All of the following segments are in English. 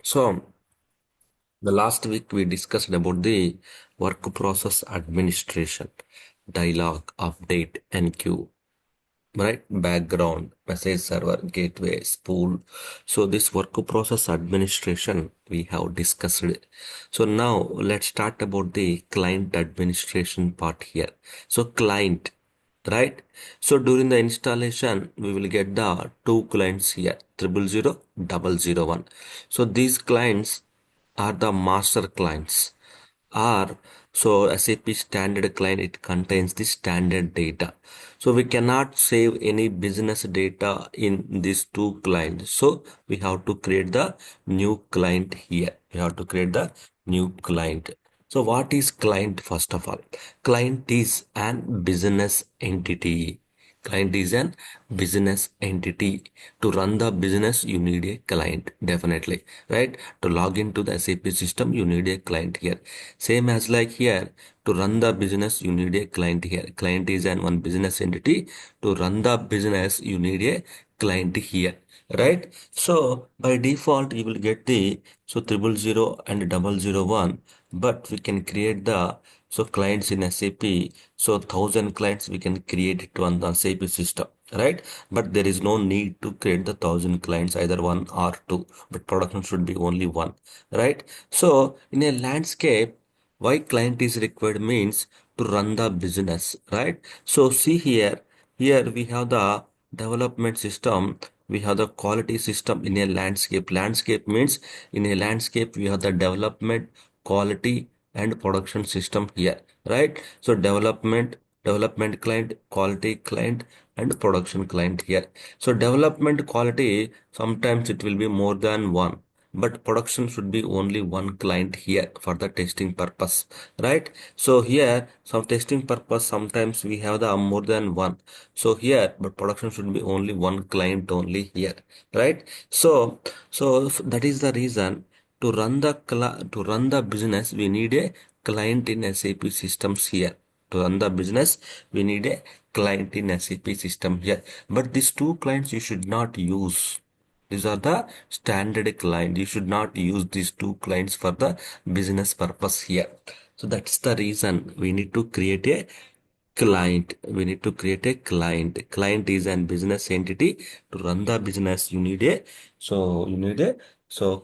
So, the last week we discussed about the work process administration, dialog, update, NQ, right? Background, message server, gateway, spool. So, this work process administration we have discussed. So, now let's start about the client administration part here. So, client, right? So, during the installation, we will get the two clients here, 000, 001. So, these clients are the master clients are so SAP standard client, it contains the standard data. So we cannot save any business data in these two clients. So we have to create the new client here. We have to create the new client. So what is client first of all? Client is an business entity. Client is an business entity. To run the business, you need a client, definitely, right? To log into the SAP system, you need a client here. Same as like here, to run the business, you need a client here. Client is an one business entity. To run the business, you need a client here, right? So by default, you will get the 000 and 001, but we can create the clients in SAP. So 1,000 clients we can create it on the SAP system, right? But there is no need to create the 1,000 clients, either one or two, but production should be only one, right? So in a landscape, why client is required means to run the business, right? So see here we have the development system, we have the quality system in a landscape. Landscape means in a landscape we have the development, quality and production system here, right? So development client, quality client and production client here. So development quality, sometimes it will be more than one, but production should be only one client here for the testing purpose, right? So here some testing purpose, sometimes we have the more than one. So here, but production should be only one client only here, right? So that is the reason to run the business, we need a client in SAP systems here. To run the business, we need a client in SAP system here. But these two clients you should not use. These are the standard client. You should not use these two clients for the business purpose here. So that's the reason we need to create a client. We need to create a client. Client is an business entity. To run the business, you need a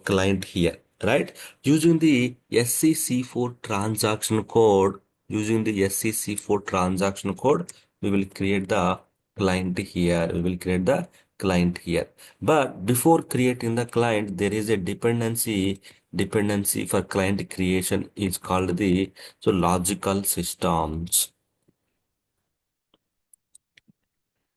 client here, right? Using the SCC4 transaction code, using the SCC4 transaction code, we will create the client here. We will create the client here. But before creating the client, there is a dependency. Dependency for client creation is called the logical systems.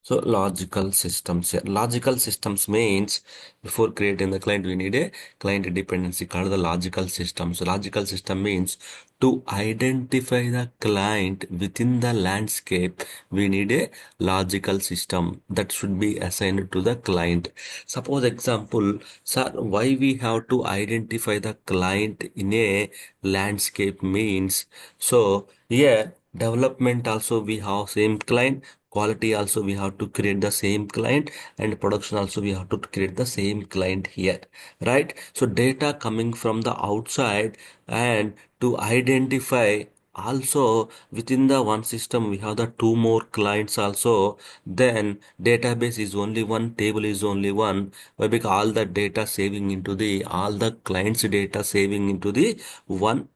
So logical systems. Yeah. Logical systems means before creating the client, we need a client dependency called the logical system. So logical system means to identify the client within the landscape, we need a logical system that should be assigned to the client. Suppose example, sir, why we have to identify the client in a landscape means, so here development also we have same client, quality also we have to create the same client, and production also we have to create the same client here, right? So data coming from the outside, and to identify also within the one system we have the two more clients also. Then database is only one, table is only one. Why? Because all the data saving into the all the clients data saving into the one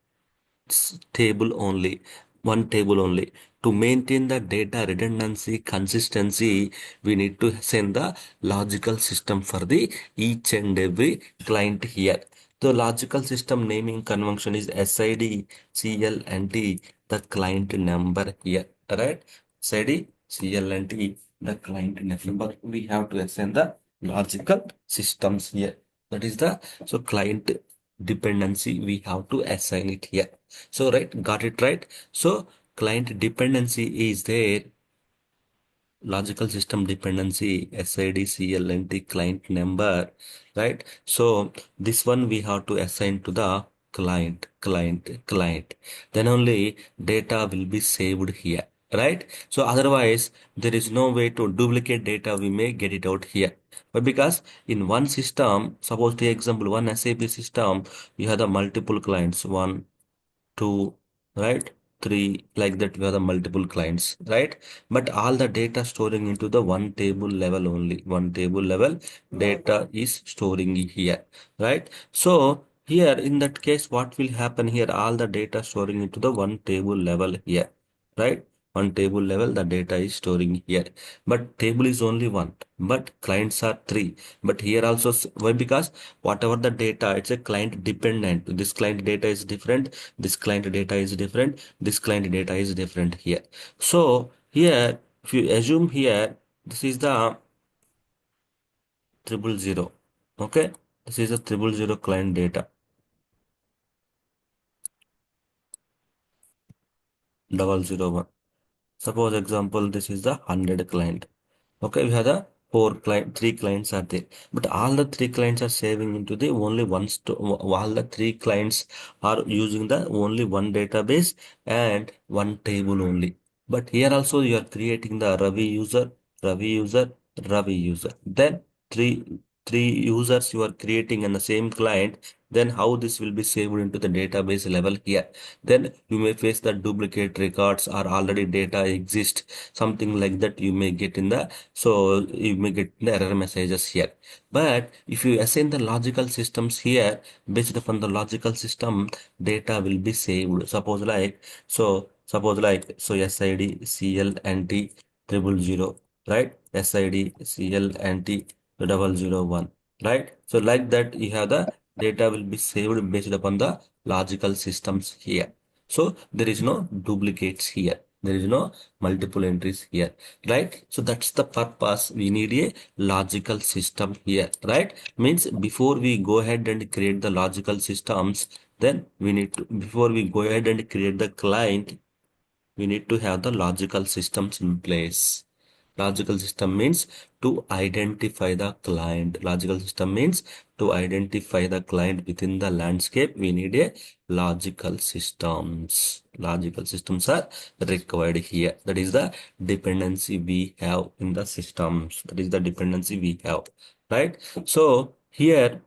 table only, one table only. To maintain the data redundancy, consistency, we need to send the logical system for the each and every client here. The logical system naming convention is SID, CLNT, the client number here, right? SID, CLNT, the client number. We have to assign the logical systems here. That is the client dependency we have to assign it here. So right, got it right. So client dependency is there. Logical system dependency, SID, CLNT, client number, right? So this one we have to assign to the client. Then only data will be saved here. right? So otherwise, there is no way to duplicate data. We may get it out here. But because in one system, suppose the example, one SAP system, you have the multiple clients, one, two, right? Three, like that, we have the multiple clients, right? But all the data storing into the one table level only. One table level data is storing here, right? So here in that case, what will happen here? All the data storing into the one table level here, right? On table level, the data is storing here, but table is only one, but clients are three. But here also, why? Because whatever the data, it's a client dependent. This client data is different. This client data is different. This client data is different here. So here, if you assume here, this is the triple zero. Okay. This is a triple zero client data, double zero one. Suppose example, this is the 100 client. Okay, we have the three clients are there, but all the three clients are saving into the only one all the three clients are using the only one database and one table only. But here also you are creating the Ravi user, Ravi user, Ravi user. Then three users you are creating in the same client. Then how this will be saved into the database level here? Then you may face the duplicate records or already data exist, something like that you may get in the, so you may get the error messages here. But if you assign the logical systems here, based upon the logical system, data will be saved. Suppose like SID CL and T triple zero, right? SID CL and T double zero one, right? So like that you have the data will be saved based upon the logical systems here. So there is no duplicates here. There is no multiple entries here, right? So that's the purpose. We need a logical system here, right? Means before we go ahead and create the logical systems, then we need to, before we go ahead and create the client, we need to have the logical systems in place. Logical system means to identify the client. Logical system means to identify the client within the landscape. We need a logical systems. Logical systems are required here. That is the dependency we have in the systems. That is the dependency we have, right? So here,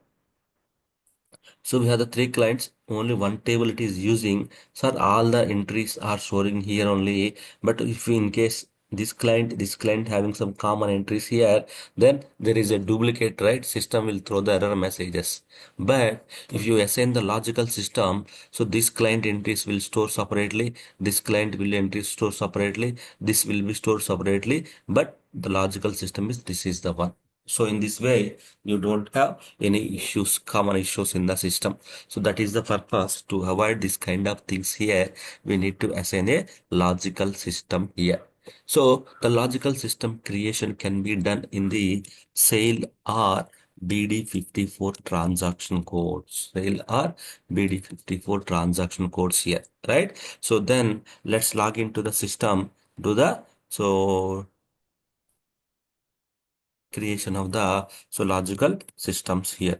so we have the three clients, only one table it is using. Sir, all the entries are showing here only. But if in case this client having some common entries here, then there is a duplicate, right? System will throw the error messages. But if you assign the logical system, so this client entries will store separately, this client will entries store separately, this will be stored separately, but the logical system is this is the one. So in this way, you don't have any issues, common issues in the system. So that is the purpose. To avoid this kind of things here, we need to assign a logical system here. So the logical system creation can be done in the sale or BD54 transaction codes. Sale or BD54 transaction codes here, right? So then let's log into the system, do the, so creation of the, so logical systems here.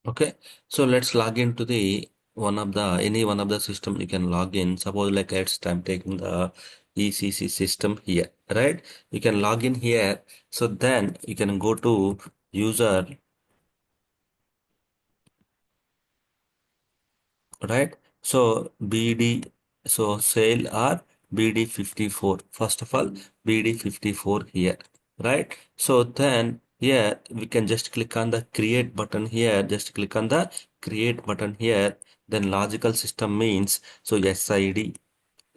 Okay, so let's log into the one of the, any one of the system you can log in. Suppose like I'm taking the ECC system here, right? You can log in here. So then you can go to user, right? So BD, so sale or BD54. First of all, BD54 here, right? So then here we can just click on the create button here. Just click on the create button here. Then logical system means, so SID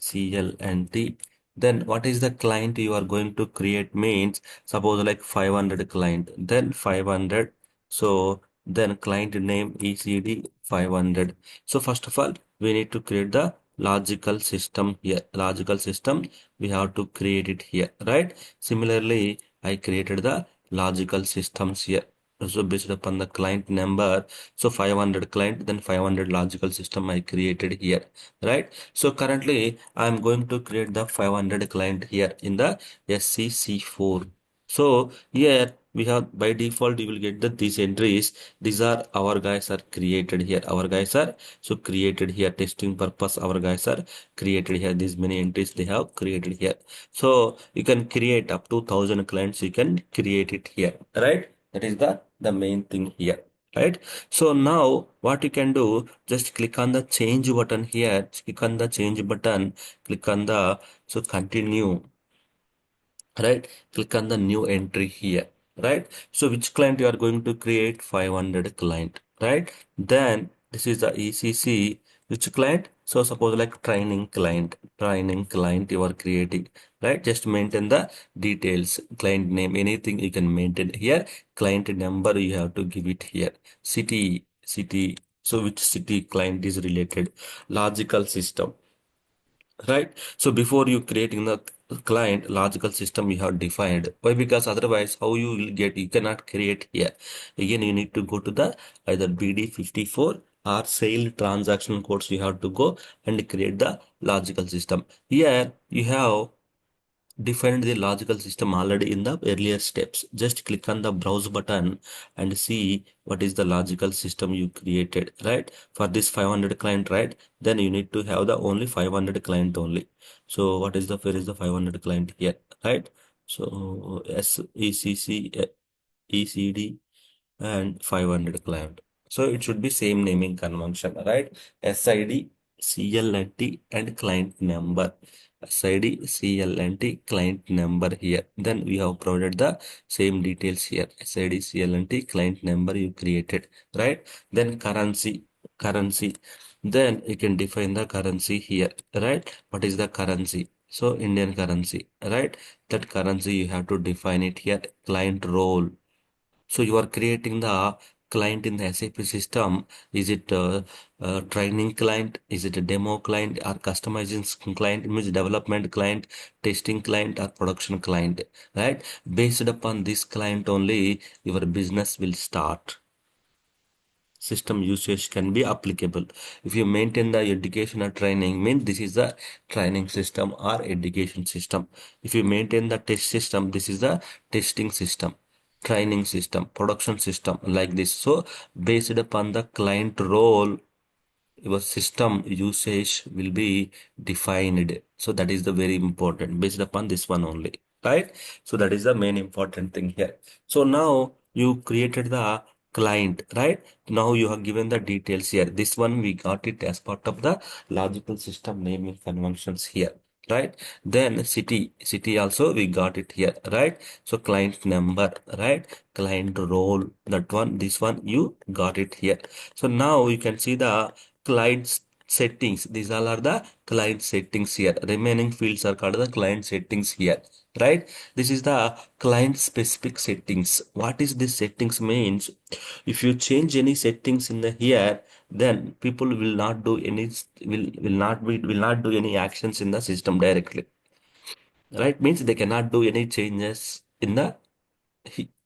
CLNT. Then what is the client you are going to create means, suppose like 500 client, then 500. So then client name ECD 500. So first of all, we need to create the logical system here. Logical system, we have to create it here, right? Similarly, I created the logical systems here. So based upon the client number, so 500 client, then 500 logical system I created here, right? So currently I'm going to create the 500 client here in the SCC4. So here we have, by default you will get that these entries, these are our guys are created here. Our guys are so created here, testing purpose. Our guys are created here. These many entries they have created here. So you can create up to 1,000 clients. You can create it here, right? That is the main thing here, right? So now what you can do, just click on the change button here. Click on the change button. Click on the so continue, right? Click on the new entry here, right? So which client you are going to create? 500 client, right? Then this is the ECC, which client? So suppose like training client you are creating, right? Just maintain the details, client name, anything you can maintain here. Client number you have to give it here. City, so which city client is related. Logical system, right? So before you creating the client, logical system you have defined. Why? Because otherwise how you will get, you cannot create here. Again you need to go to the either BD54 or sale transaction codes. You have to go and create the logical system. Here you have defined the logical system already in the earlier steps. Just click on the browse button and see what is the logical system you created, right? For this 500 client, right? Then you need to have the only 500 client only. So what is the, where is the 500 client here, right? So SECC, ECD and 500 client. So it should be same naming convention, right? SID, CLNT and client number. SID, CLNT, client number here. Then we have provided the same details here. SID, CLNT, client number you created, right? Then currency. Then you can define the currency here, right? What is the currency? So Indian currency, right? That currency you have to define it here. Client role, so you are creating the client in the SAP system. Is it a training client? Is it a demo client or customizing client? It means development client, testing client or production client, right? Based upon this client only, your business will start. System usage can be applicable. If you maintain the education or training, means this is the training system or education system. If you maintain the test system, this is the testing system, training system, production system, like this. So based upon the client role, your system usage will be defined. So that is the very important, based upon this one only, right? So that is the main important thing here. So now you created the client, right? Now you have given the details here. This one we got it as part of the logical system naming conventions here, right? Then city also we got it here, right? So client number, right? Client role, that one, this one you got it here. So now you can see the client settings. These all are the client settings here. Remaining fields are called the client settings here, right? This is the client specific settings. What is this settings means? If you change any settings in the here, then people will not do any, will not do any actions in the system directly, right? Means they cannot do any changes in the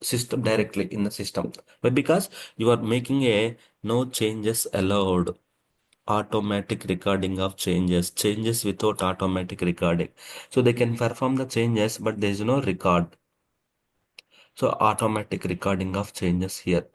system directly in the system, but because you are making a no changes allowed, automatic recording of changes without automatic recording. So they can perform the changes, but there is no record. So automatic recording of changes here.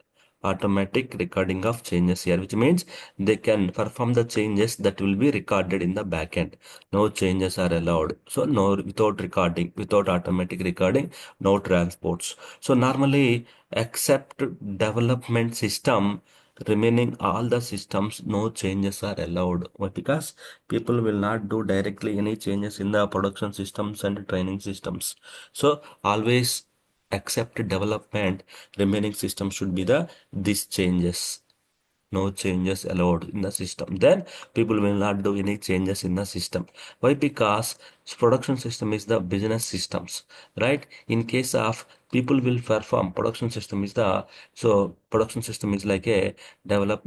Automatic recording of changes here, which means they can perform the changes that will be recorded in the backend. No changes are allowed. So no, without recording, without automatic recording, no transports. So normally, except development system, remaining all the systems, no changes are allowed. Why? Because people will not do directly any changes in the production systems and training systems. So always except development, remaining system should be the these changes. No changes allowed in the system. Then people will not do any changes in the system. Why? Because production system is the business systems, right? In case of people will perform, production system is the, production system is like a develop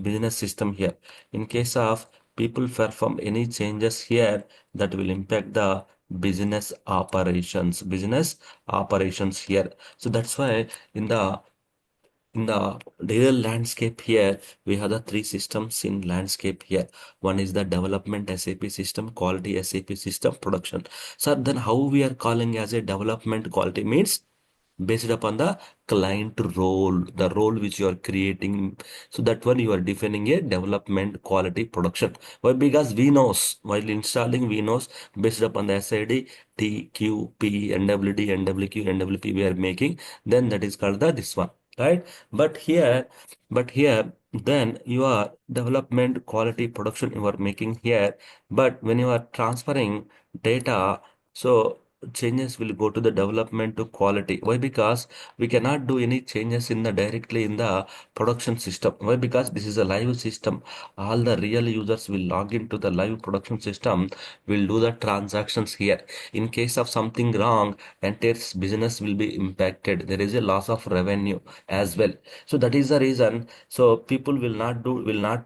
business system here. In case of people perform any changes here that will impact the business operations here. So that's why in the in the real landscape here, we have the three systems in landscape here. One is the development SAP system, quality SAP system, production. So then how we are calling as a development quality means based upon the client role, the role which you are creating. So that one you are defining a development quality production. Why? Because we knows while installing, we knows based upon the SID, TQP, NWD, NWQ, NWP we are making, then that is called the this one, right? But here, then you are development quality production you are making here. But when you are transferring data, so changes will go to the development to quality. Why? Because we cannot do any changes in the directly in the production system. Why? Because this is a live system. All the real users will log into the live production system, will do the transactions here. In case of something wrong, entire business will be impacted. There is a loss of revenue as well. So that is the reason. So people will not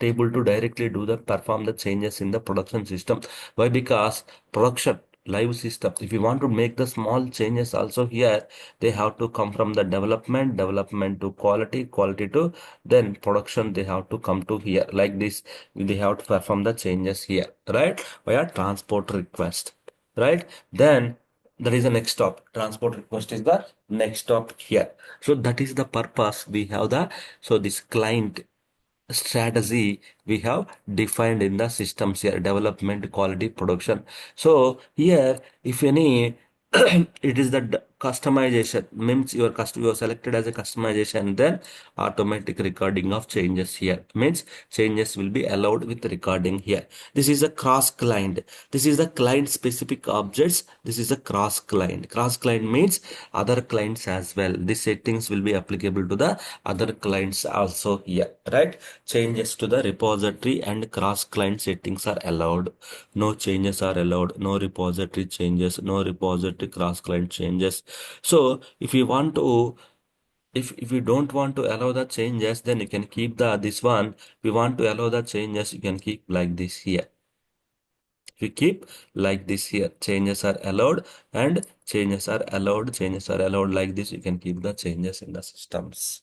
able to directly do the perform the changes in the production system. Why? Because production live system, if you want to make the small changes also here, they have to come from the development to quality to then production, they have to come to here like this. They have to perform the changes here, right, via transport request, right? Then there is a next stop. Transport request is the next stop here. So that is the purpose we have the, so this client strategy we have defined in the systems here, development quality production. So here if any it is the customization means you are selected as a customization, then automatic recording of changes here means changes will be allowed with recording here. This is a cross client. This is the client specific objects. This is a cross client. Cross client means other clients as well. These settings will be applicable to the other clients also here, right? Changes to the repository and cross client settings are allowed. No changes are allowed. No repository changes. No repository cross client changes. So if you want to, if you don't want to allow the changes, then you can keep the this one. If you want to allow the changes, you can keep like this here. If you keep like this here, changes are allowed and changes are allowed, changes are allowed like this, you can keep the changes in the systems,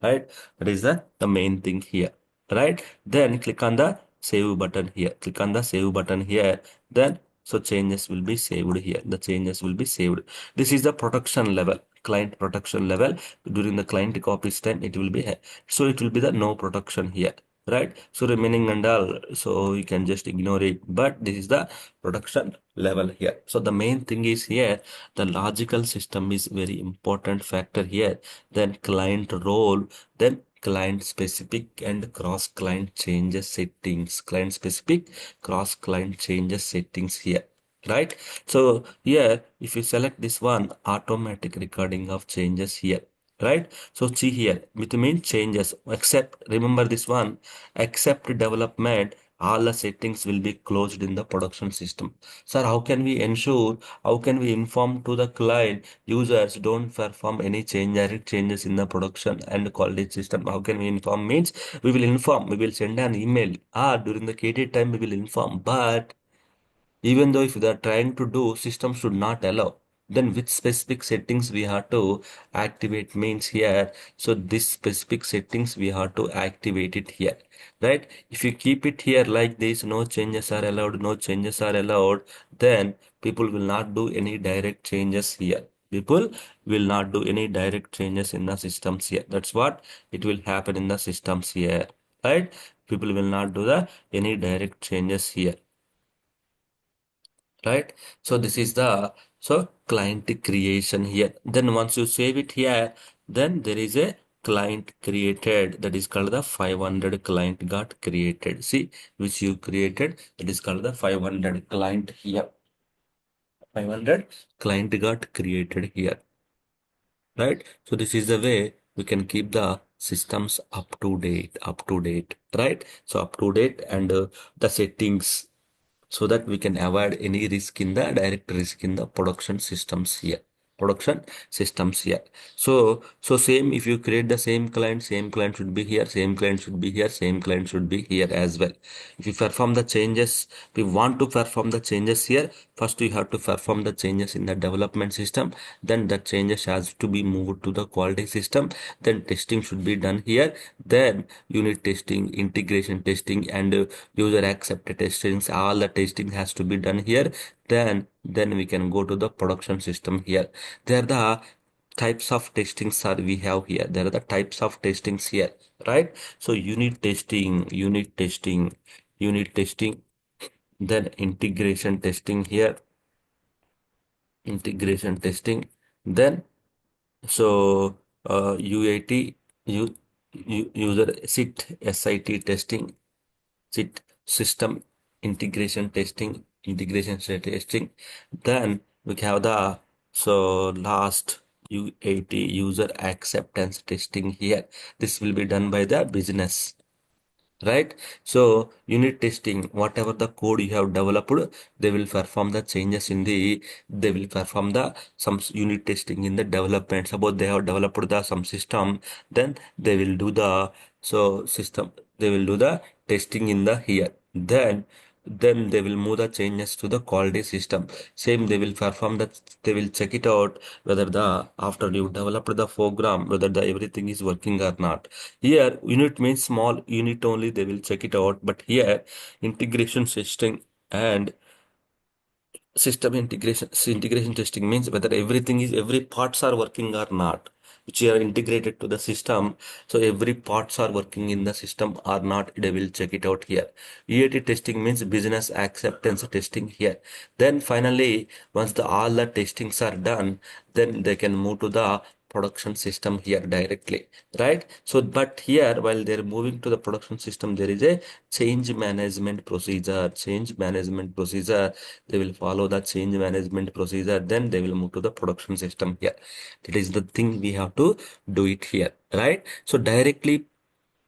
right? That is the main thing here, right? Then click on the save button here. Click on the save button here. Then so changes will be saved here. The changes will be saved. This is the protection level, client protection level. During the client copies time, it will be so it will be the no protection here. Right, so remaining and all, so you can just ignore it, but this is the production level here. So the main thing is here, the logical system is very important factor here. Then client role, then client specific and cross client changes settings, client specific cross client changes settings here, right? So here if you select this one, automatic recording of changes here, right? So see here with mean changes, except remember this one, except development, all the settings will be closed in the production system. Sir, how can we ensure, how can we inform to the client users don't perform any changes in the production and quality system? How can we inform means we will inform, we will send an email, during the KT time we will inform, but even though if they are trying to do, system should not allow. Then which specific settings we have to activate means here. So this specific settings we have to activate it here, right? If you keep it here like this, no changes are allowed, no changes are allowed, then people will not do any direct changes here. People will not do any direct changes in the systems here. That's what it will happen in the systems here, right? People will not do the any direct changes here, right? So this is the, so client creation here. Then once you save it here, then there is a client created, that is called the 500 client got created. See, which you created, that is called the 500 client here. 500 client got created here, right? So this is the way we can keep the systems up to date, right? So up to date and the settings, so that we can avoid any risk in the direct risk in the production systems here. production systems here. So same, if you create the same client should be here, same client should be here, same client should be here as well. If you perform the changes, if you want to perform the changes here, first you have to perform the changes in the development system, then the changes has to be moved to the quality system, then testing should be done here, then unit testing, integration testing, and user accepted testings, all the testing has to be done here. Then we can go to the production system here. There are the types of testings are we have here. There are the types of testings here, right? So unit testing, then integration testing, then so UAT, user SIT testing, SIT system integration testing. Then we have the last UAT, user acceptance testing here. This will be done by the business, right? So unit testing, whatever the code you have developed, they will perform the changes in the, they will perform the some unit testing in the development. Suppose they have developed the some system, then they will do the system, they will do the testing in the here. Then they will move the changes to the quality system. Same, they will perform that, they will check it out whether the, after you developed the program, whether the everything is working or not. Here unit means small unit only, they will check it out. But here integration testing and integration testing means whether everything is, every parts are working or not, which are integrated to the system. So every parts are working in the system or not, they will check it out here. UAT testing means business acceptance testing here. Then finally, once the all the testings are done, then they can move to the production system here directly, right? So but here, while they're moving to the production system, there is a change management procedure. They will follow the change management procedure, then they will move to the production system here. That is the thing we have to do it here, right? So directly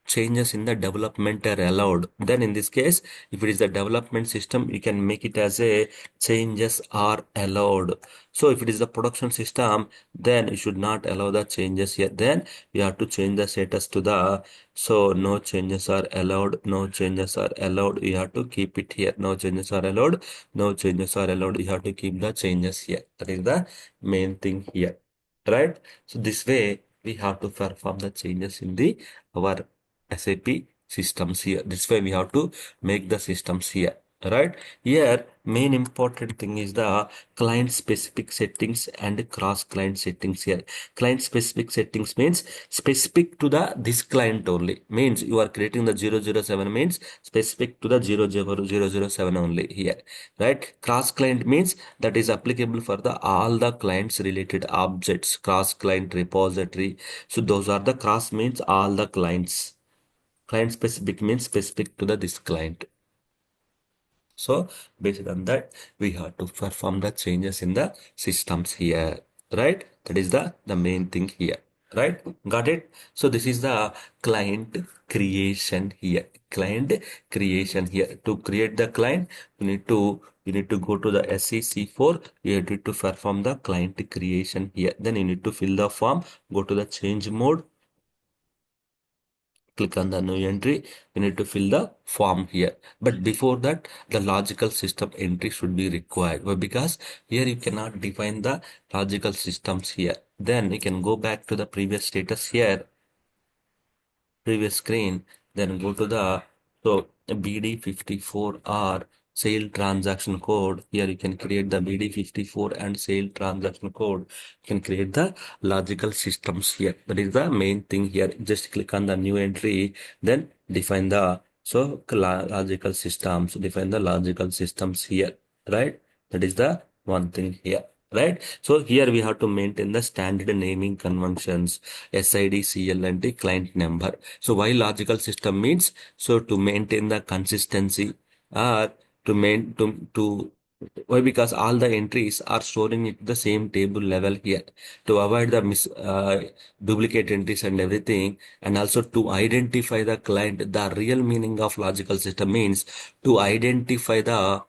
changes in the development are allowed. Then in this case, if it is the development system, you can make it as a changes are allowed. So if it is the production system, then you should not allow the changes here. Then you have to change the status to the, so no changes are allowed, no changes are allowed, you have to keep it here. No changes are allowed, no changes are allowed, you have to keep the changes here. That is the main thing here, right? So this way we have to perform the changes in the our SAP systems here. This way we have to make the systems here, right? Here, main important thing is the client specific settings and cross client settings here. Client specific settings means specific to the this client only. Means you are creating the 007 means specific to the 00007 only here, right? Cross client means that is applicable for the all the clients related objects, cross client repository. So those are the cross means all the clients. Client specific means specific to the this client. So based on that, we have to perform the changes in the systems here, right? That is the main thing here, right? Got it? So this is the client creation here. Client creation here. To create the client, you need to go to the SEC4. You need to perform the client creation here. Then you need to fill the form. Go to the change mode. Click on the new entry. You need to fill the form here. But before that, the logical system entry should be required. Well, because here you cannot define the logical systems here. Then you can go back to the previous status here, previous screen, then go to the BD54 or sale transaction code. Here you can create the BD54 and sale transaction code. You can create the logical systems here. That is the main thing here. Just click on the new entry, then define the logical systems. Define the logical systems here, right? That is the one thing here, right? So here we have to maintain the standard naming conventions, SID, CL, and the client number. So why logical system means, so to maintain the consistency, or to why, because all the entries are storing it the same table level here, to avoid the duplicate entries and everything, and also to identify the client. The real meaning of logical system means to identify the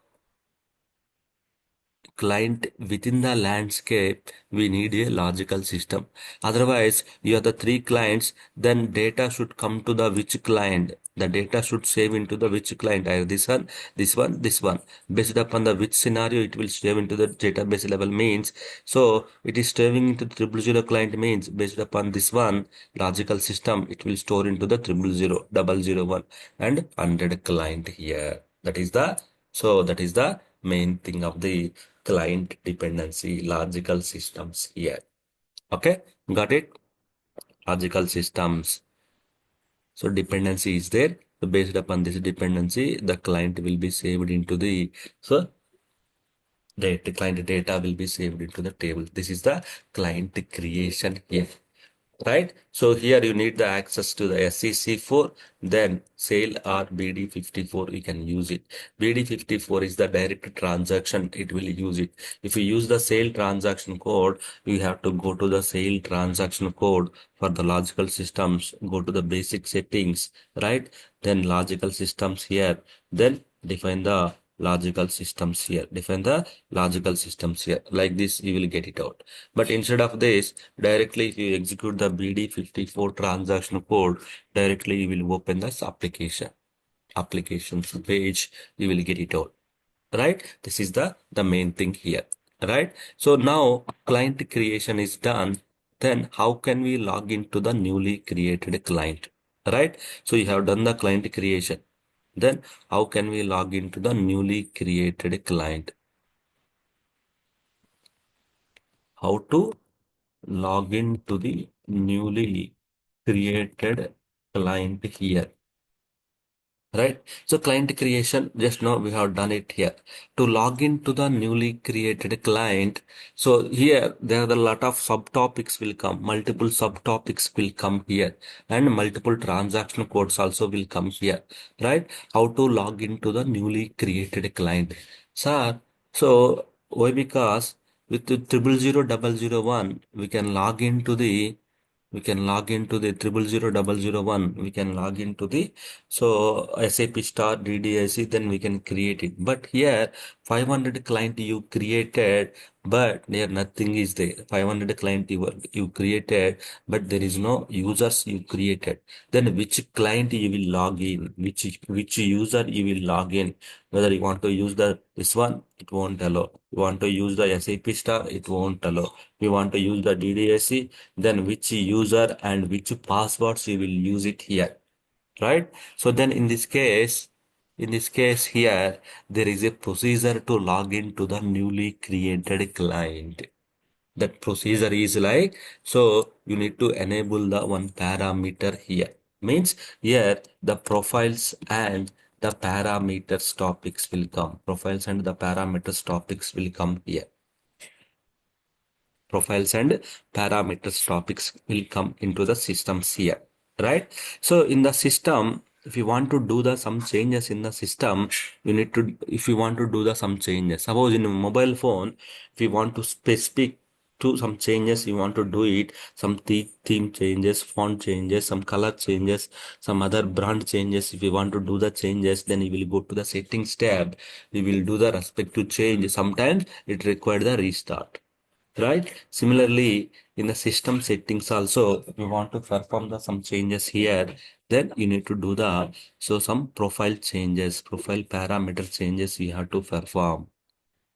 client within the landscape, we need a logical system. Otherwise, you have the three clients, then data should come to the which client. The data should save into the which client. I have this one, this one, this one. Based upon the which scenario it will save into the database level means. So it is saving into the 000 client means based upon this one logical system, it will store into the 000, 001 and 100 client here. That is the main thing of the client dependency logical systems here. Okay, got it? Logical systems. So dependency is there. So based upon this dependency, the client will be saved into the so the client data will be saved into the table. This is the client creation here. Right? So here you need the access to the SEC4, then sale or BD54, you can use it. BD54 is the direct transaction, it will use it. If you use the sale transaction code, you have to go to the sale transaction code for the logical systems, go to the basic settings, right? Then logical systems here, then define the logical systems here, define the logical systems here. Like this, you will get it out. But instead of this, directly if you execute the BD54 transaction code, directly you will open this applications page, you will get it out. Right? This is the main thing here. Right? So now client creation is done. Then how can we log into the newly created client? Right? So you have done the client creation. Then how can we log into the newly created client? How to log into the newly created client here? Right? So client creation, just now we have done it here. To log into the newly created client, so here there are a lot of subtopics will come, multiple subtopics will come here, and multiple transaction codes also will come here, right? How to log into the newly created client? Sir, so why? Because with the 000001, we can log into the 000001, we can log into the so SAP star DDIC, then we can create it. But here 500 client you created, but there nothing is there. 500 client you created, but there is no users you created. Then which client you will log in, which user you will log in? Whether you want to use the this one, it won't allow. You want to use the SAP star, it won't allow. You want to use the DDIC, then which user and which passwords you will use it here, right? So then in this case here, there is a procedure to log into the newly created client. That procedure is like, so you need to enable the one parameter here. Means here the profiles and the parameters topics will come. Profiles and the parameters topics will come here. Profiles and parameters topics will come into the systems here, right? So in the system, if you want to do the some changes in the system, you need to, if you want to do the some changes, suppose in a mobile phone, if you want to specific to some changes, you want to do it, some theme changes, font changes, some color changes, some other brand changes. If you want to do the changes, then you will go to the settings tab, you will do the respective change. Sometimes it requires the restart, right? Similarly, in the system settings also, if you want to perform the some changes here, then you need to do the so some profile changes, profile parameter changes we have to perform.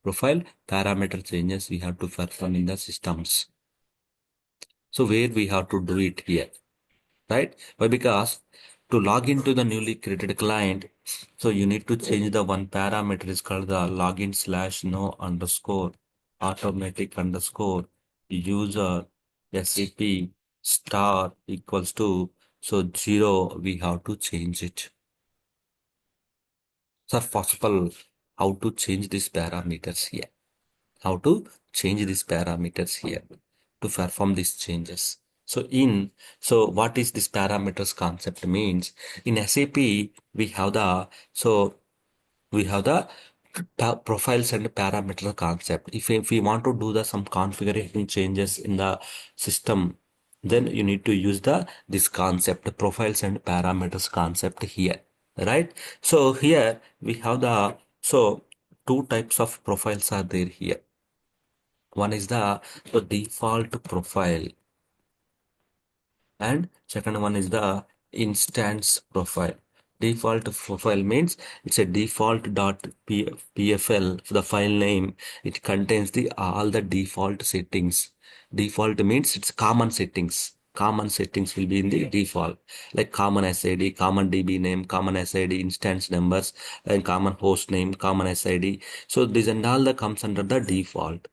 Profile parameter changes we have to perform in the systems. So where we have to do it here, right? Why? Because to log into the newly created client, so you need to change the one parameter is called the login slash no underscore automatic underscore user SAP star equals to so 0. We have to change it. So possible how to change these parameters here? How to change these parameters here to perform these changes? So what is this parameters concept means? In SAP, we have the so we have the profiles and parameter concept. If we want to do the some configuration changes in the system, then you need to use the this concept, profiles and parameters concept here, right? So here we have the so two types of profiles are there here. One is the default profile, and second one is the instance profile. Default profile means it's a default dot pfl, the file name. It contains the all the default settings. Default means it's common settings. Common settings will be in the default, like common SID, common DB name, common SID, instance numbers, and common host name, common SID. So these and all the comes under the default.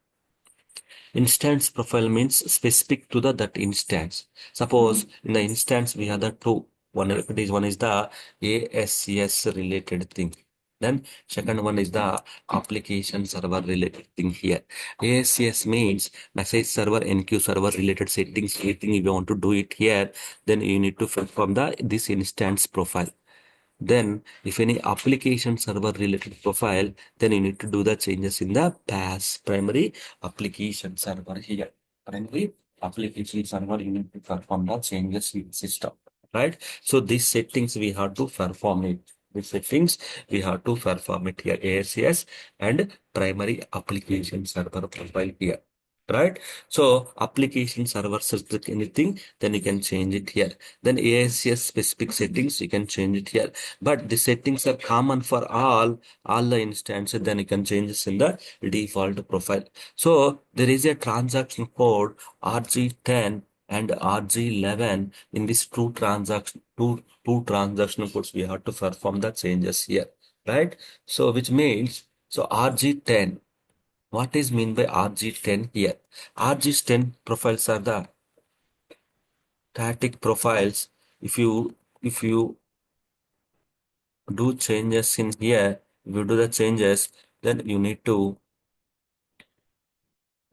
Instance profile means specific to the that instance. Suppose in the instance we have the two. One is the ASS related thing. Then second one is the application server related thing here. ASS means message server, NQ server related settings. Anything if you want to do it here, then you need to perform the this instance profile. Then, if any application server related profile, then you need to do the changes in the PAS, primary application server here. Primary application server, you need to perform the changes in system, right? So these settings we have to perform it. These settings we have to perform it here. ASS and primary application server profile here. Right? So application server says anything, then you can change it here. Then ASS specific settings, you can change it here, but the settings are common for all the instances. Then you can change this in the default profile. So there is a transaction code RG10 and RG11. In these two transaction codes we have to perform the changes here, right? So which means, so RG10, what is mean by RG10 here? RG10 profiles are the static profiles. If you do changes in here, if you do the changes, then you need to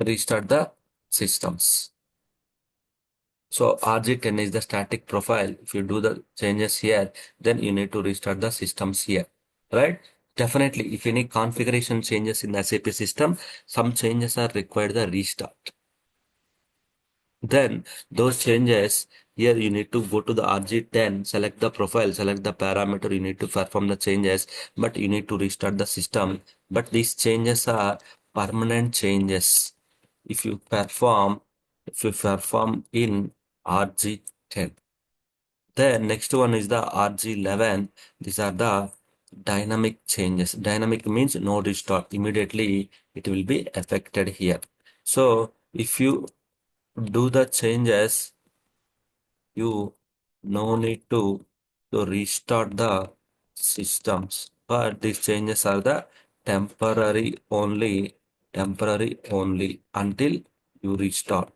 restart the systems. So RG10 is the static profile. If you do the changes here, then you need to restart the systems here, right? Definitely, if any configuration changes in the SAP system, some changes are required the restart. Then those changes here, you need to go to the RG10, select the profile, select the parameter, you need to perform the changes, but you need to restart the system. But these changes are permanent changes. If you perform, if you perform in RG10. The next one is the RG11. These are the dynamic changes. Dynamic means no restart. Immediately it will be affected here. So if you do the changes, you no need to restart the systems, but these changes are the temporary only until you restart.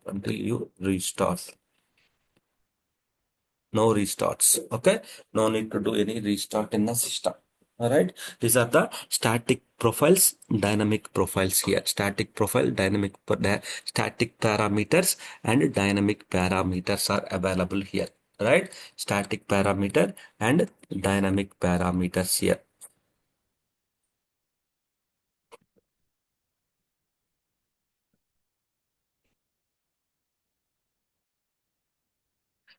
No restarts. Okay, no need to do any restart in the system. All right, these are the static profiles, dynamic profiles here. Static profile, static parameters and dynamic parameters are available here, right? Static parameter and dynamic parameters here.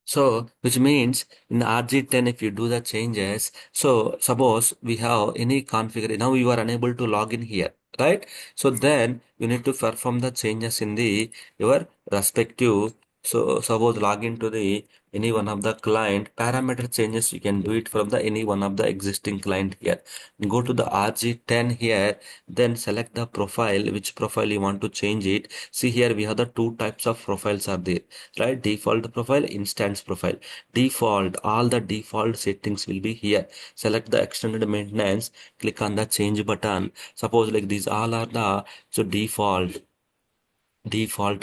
So, which means in RG10, if you do the changes, so suppose we have any configuration, now you are unable to log in here, right? So then you need to perform the changes in the your respective. So suppose log into the any one of the client parameter changes, you can do it from the any one of the existing client here. Go to the RG10 here, then select the profile, which profile you want to change it. See here we have the two types of profiles are there, right? Default profile, instance profile. Default, all the default settings will be here. Select the extended maintenance, click on the change button. Suppose like these all are the, so default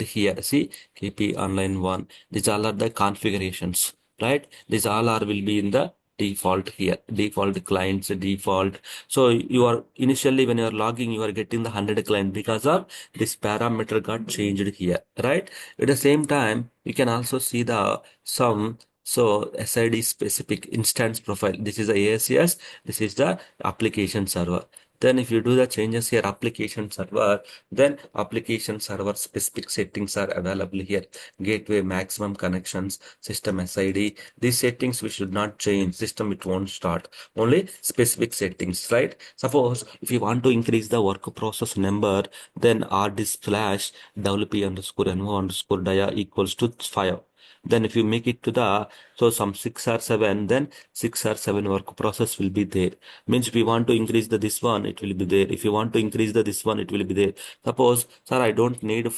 here. See, KP online one. These all are the configurations, right? These all are will be in the default here. Default clients, default. So you are initially when you are logging, you are getting the 100 client because of this parameter got changed here, right? At the same time, you can also see the some. So SID specific instance profile. This is the ASS. This is the application server. Then if you do the changes here, application server, then application server specific settings are available here. Gateway maximum connections, system SID. These settings we should not change. System it won't start. Only specific settings, right? Suppose if you want to increase the work process number, then rdisk slash wp underscore no underscore dia equals to 5. Then if you make it to the, so some 6 or 7, then 6 or 7 work process will be there. Means if you want to increase the this one, it will be there. If you want to increase the this one, it will be there. Suppose, sir, I don't need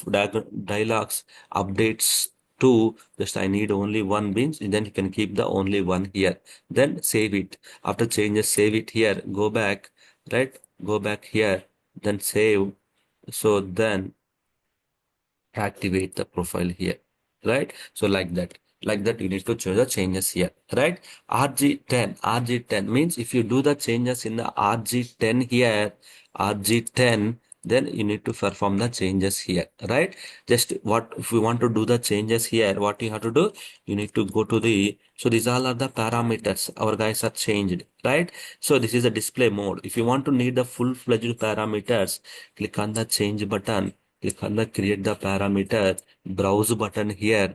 dialogues updates two, just I need only one means, then you can keep the only one here. Then save it. After changes, save it here. Go back, right? Go back here, then save. So then activate the profile here, right? So like that you need to choose the changes here, right? rg10 means if you do the changes in the rg10 here, rg10, then you need to perform the changes here, right? Just what if you want to do the changes here, what you have to do, you need to go to the, so these all are the parameters our guys are changed, right? So this is the display mode. If you want to need the full-fledged parameters, click on the change button, click on the create the parameter, browse button here,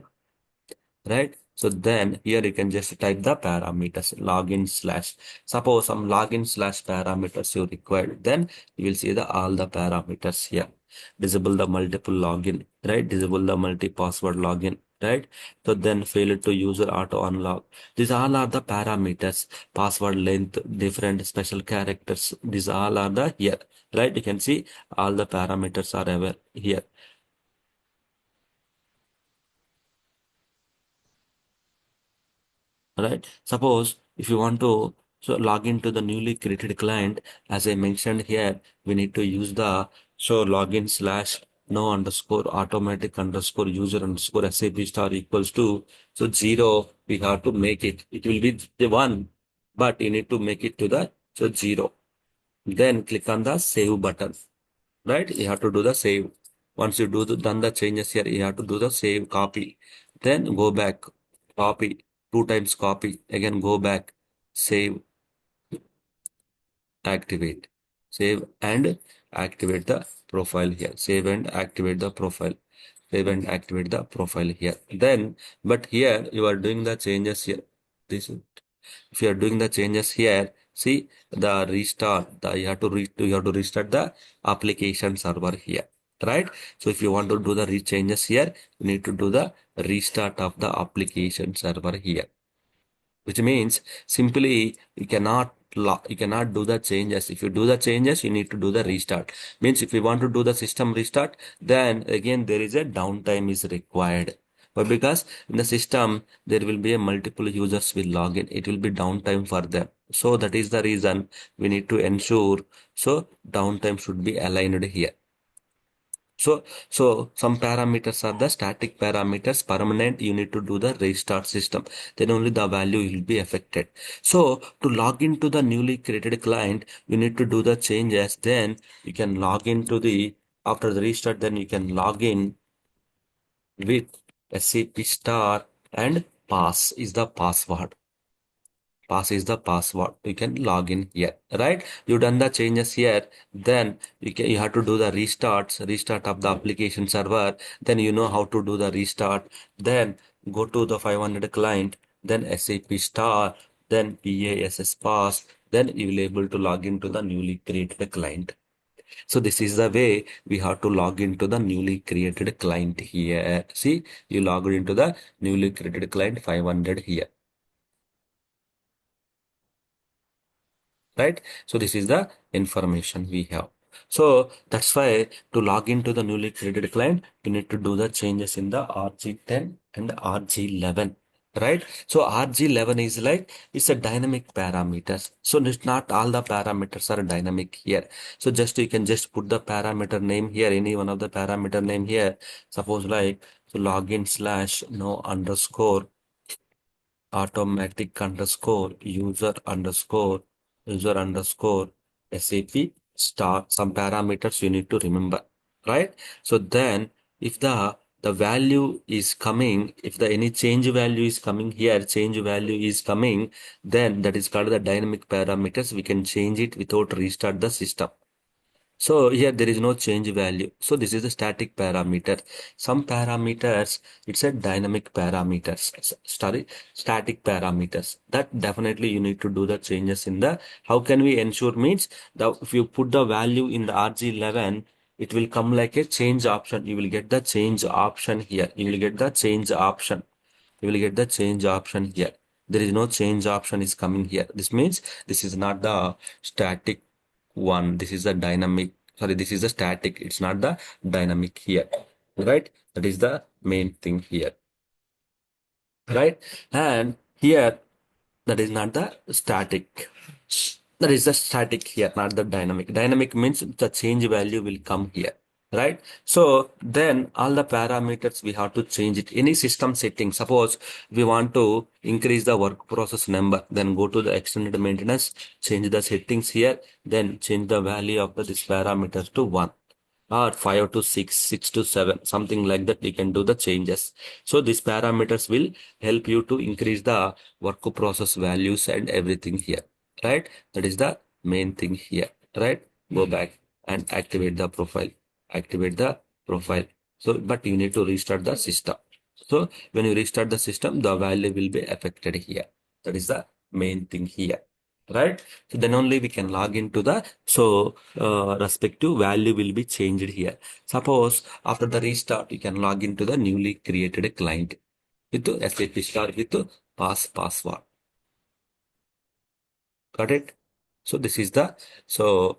right? So then here you can just type the parameters, login slash. Suppose some login slash parameters you require, then you will see the all the parameters here. Disable the multiple login, right? Disable the multi-password login, right? So then fail to user auto unlock. These all are the parameters, password length, different special characters. These all are the here, right? You can see all the parameters are ever here. Right? Suppose if you want to so log into the newly created client, as I mentioned here, we need to use the so login slash no underscore automatic underscore user underscore SAP star equals to, so 0, we have to make it. It will be the 1, but you need to make it to the so 0. Then click on the save button, right? You have to do the save. Once you done the changes here, you have to do the save copy. Then go back, copy, 2 times copy, again go back, save, activate, save and activate the profile here. Save and activate the profile. Save and activate the profile here. Then, but here you are doing the changes here. This if you are doing the changes here, see the restart, you have to restart the application server here, right? So if you want to do the changes here, you need to do the restart of the application server here, which means simply you cannot do the changes. If you do the changes, you need to do the restart. Means if you want to do the system restart, then again there is a downtime is required. But because in the system there will be a multiple users will log in, it will be downtime for them. So that is the reason we need to ensure so downtime should be aligned here. So some parameters are the static parameters, permanent, you need to do the restart system. Then only the value will be affected. So to log into the newly created client, you need to do the changes. Then you can log into the, after the restart, then you can log in with SAP star and pass is the password. Pass is the password. You can log in here, right? You done the changes here. Then you have to do the restart of the application server. Then you know how to do the restart. Then go to the 500 client, then SAP star, then PASS pass. Then you will able to log into the newly created client. So this is the way we have to log into the newly created client here. See, you logged into the newly created client 500 here. Right? So this is the information we have. So that's why to log into the newly created client, you need to do the changes in the RG10 and RG11. Right? So RG11 is like it's a dynamic parameters. So it's not all the parameters are dynamic here. So just you can just put the parameter name here, any one of the parameter name here. Suppose like so login slash no underscore automatic underscore user underscore SAP star, some parameters you need to remember, right? So then if the the value is coming, if the any change value is coming here, change value is coming, then that is called the dynamic parameters. We can change it without restart the system. So here there is no change value. So this is the static parameter. Some parameters, it's a dynamic parameters. Sorry, static parameters. That definitely you need to do the changes in the, how can we ensure means, the if you put the value in the RG11, it will come like a change option. You will get the change option here. You will get the change option. You will get the change option here. There is no change option is coming here. This means this is not the static one. This is the dynamic. Sorry, this is the static. It's not the dynamic here. Right? That is the main thing here. Right? And here, that is not the static. That is the static here, not the dynamic. Dynamic means the change value will come here. Right? So then all the parameters we have to change it. Any system setting, suppose we want to increase the work process number, then go to the extended maintenance, change the settings here, then change the value of this parameters to 1 or 5 to 6, 6 to 7, something like that. We can do the changes. So these parameters will help you to increase the work process values and everything here, right? That is the main thing here, right? Go back and activate the profile, activate the profile. So, but you need to restart the system. So when you restart the system, the value will be affected here. That is the main thing here, right? So then only we can log into the, so respective value will be changed here. Suppose after the restart, you can log into the newly created client with the SAP star with the password. Got it? So this is the, so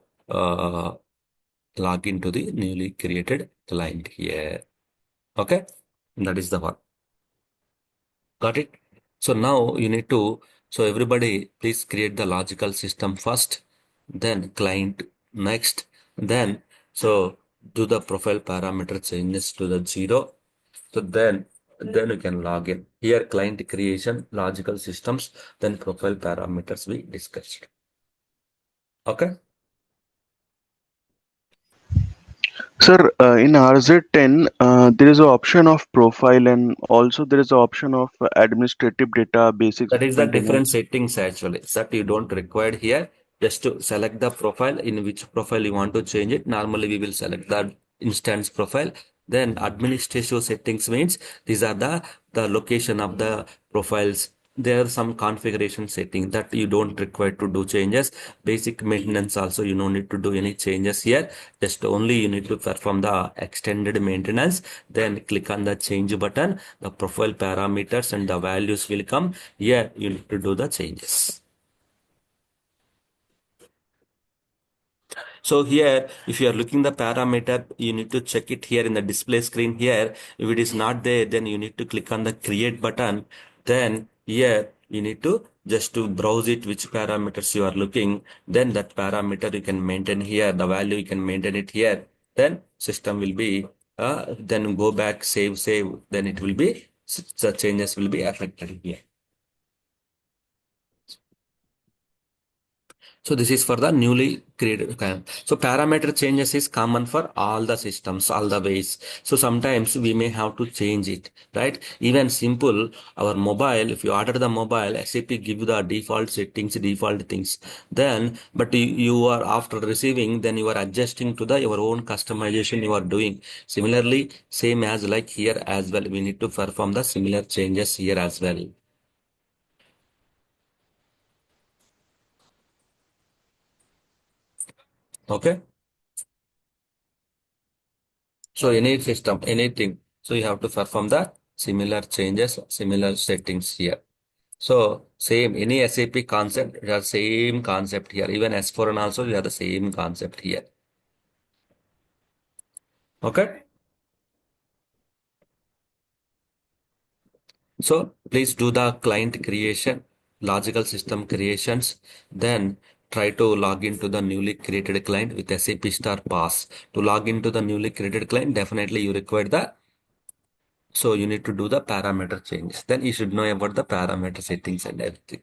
log into the newly created client here. Okay, that is the one. Got it? So now you need to, so everybody please create the logical system first, then client next, then so do the profile parameter changes to the 0. So then you can log in. Here client creation, logical systems, then profile parameters we discussed. Okay. Sir, in RZ10, there is an option of profile and also there is an option of administrative data basic That is the different maintenance. settings actually that you don't require here. Just to select the profile, in which profile you want to change it. Normally we will select the instance profile. Then administrative settings means these are the location of the profiles. There are some configuration setting that you don't require to do changes. Basic maintenance also you don't need to do any changes here. Just only you need to perform the extended maintenance. Then click on the change button. The profile parameters and the values will come. Here you need to do the changes. So here, if you are looking the parameter, you need to check it here in the display screen here. If it is not there, then you need to click on the create button. Then here you need to just to browse it, which parameters you are looking. Then that parameter you can maintain here. The value you can maintain it here. Then system will be, then go back, save. Then it will be, the changes will be affected here. So this is for the newly created account. So parameter changes is common for all the systems, all the ways. So sometimes we may have to change it, right? Even simple, our mobile, if you order the mobile, SAP give you the default settings, default things. Then, but you are after receiving, then you are adjusting to the your own customization you are doing. Similarly, same as like here as well, we need to perform the similar changes here as well. Okay. So any system, anything. So you have to perform the similar changes, similar settings here. So same, any SAP concept, it has same concept here. Even S4 and also you have the same concept here. Okay. So please do the client creation, logical system creations, then try to log into the newly created client with SAP star pass. To log into the newly created client, definitely you require the, so you need to do the parameter changes. Then you should know about the parameter settings and everything.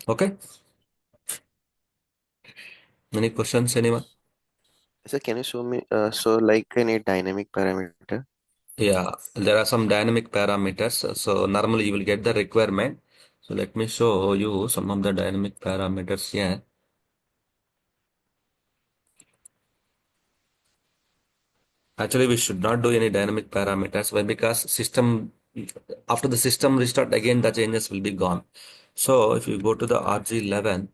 Okay. Any questions, anyone? So can you show me, so like any dynamic parameter? Yeah, there are some dynamic parameters. So normally you will get the requirement. So let me show you some of the dynamic parameters here. Actually, we should not do any dynamic parameters. Why? Because system, after the system restart again, the changes will be gone. So if you go to the RG11,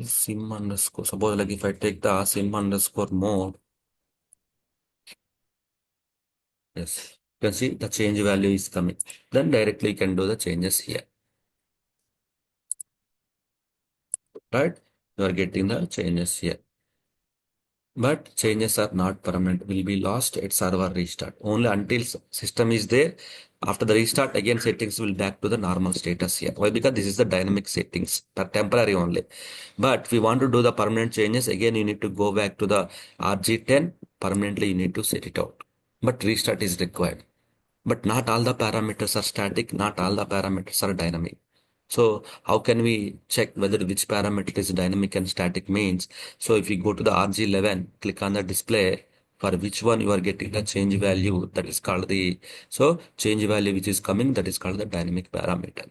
sim underscore, suppose like if I take the sim underscore mode, yes, you can see the change value is coming. Then directly you can do the changes here, right? You are getting the changes here. But changes are not permanent, will be lost at server restart. Only until system is there. After the restart, again settings will back to the normal status here. Why? Because this is the dynamic settings, temporary only. But if we want to do the permanent changes, again you need to go back to the RG10. Permanently you need to set it out. But restart is required. But not all the parameters are static, not all the parameters are dynamic. So how can we check whether which parameter is dynamic and static means? So if you go to the RG11, click on the display for which one you are getting the change value, that is called the, so change value which is coming, that is called the dynamic parameter.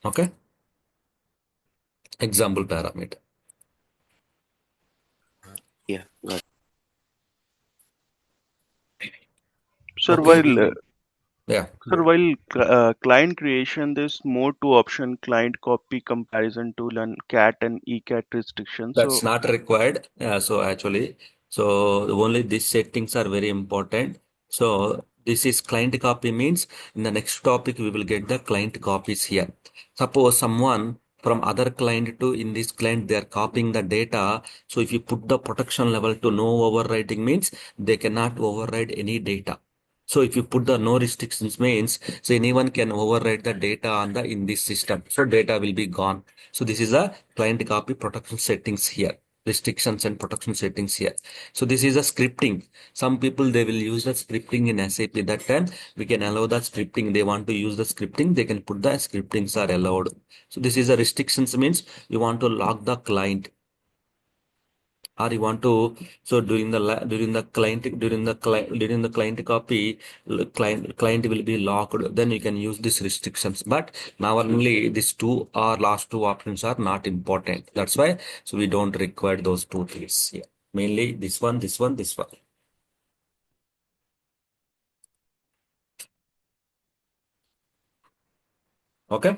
Okay. Example parameter. Yeah, got Sir, Okay. Yeah. client creation, there's more to option client copy comparison tool and cat and ecat restrictions. That's So not required. So actually, so only these settings are very important. So this is client copy means in the next topic we will get the client copies here. Suppose someone from other client to in this client they are copying the data. So if you put the protection level to no overwriting means they cannot override any data. So if you put the no restrictions means so anyone can overwrite the data on the in this system. So data will be gone. So this is a client copy protection settings here, restrictions and protection settings here. So this is a scripting. Some people they will use the scripting in SAP. That time we can allow the scripting. They want to use the scripting. They can put the scriptings are allowed. So this is a restrictions means you want to lock the client or you want to, so during the client copy, client will be locked, then you can use these restrictions. But now only these two or last two options are not important, that's why so we don't require those two things here. Mainly this one. Okay.